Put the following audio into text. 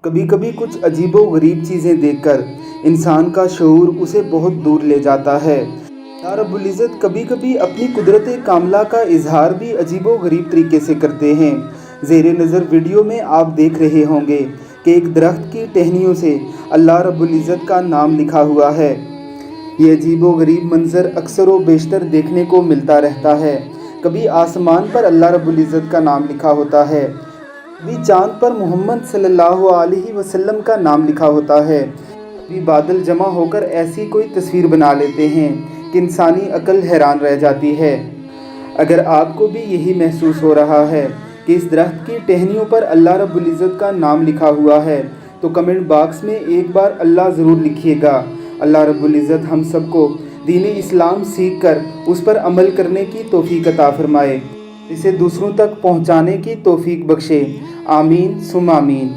کبھی کبھی کچھ عجیب و غریب چیزیں دیکھ کر انسان کا شعور اسے بہت دور لے جاتا ہے۔ اللہ رب العزت کبھی کبھی اپنی قدرت کاملہ کا اظہار بھی عجیب و غریب طریقے سے کرتے ہیں۔ زیر نظر ویڈیو میں آپ دیکھ رہے ہوں گے کہ ایک درخت کی ٹہنیوں سے اللہ رب العزت کا نام لکھا ہوا ہے۔ یہ عجیب و غریب منظر اکثر و بیشتر دیکھنے کو ملتا رہتا ہے۔ کبھی آسمان پر اللہ رب العزت کا نام لکھا ہوتا ہے، کبھی چاند پر محمد صلی اللہ علیہ وسلم کا نام لکھا ہوتا ہے، کبھی بادل جمع ہو کر ایسی کوئی تصویر بنا لیتے ہیں کہ انسانی عقل حیران رہ جاتی ہے۔ اگر آپ کو بھی یہی محسوس ہو رہا ہے کہ اس درخت کی ٹہنیوں پر اللہ رب العزت کا نام لکھا ہوا ہے تو کمنٹ باکس میں ایک بار اللہ ضرور لکھیے گا۔ اللہ رب العزت ہم سب کو دین اسلام سیکھ کر اس پر عمل کرنے کی توفیق عطا فرمائے، اسے دوسروں تک پہنچانے کی توفیق بخشے۔ آمین ثم آمین۔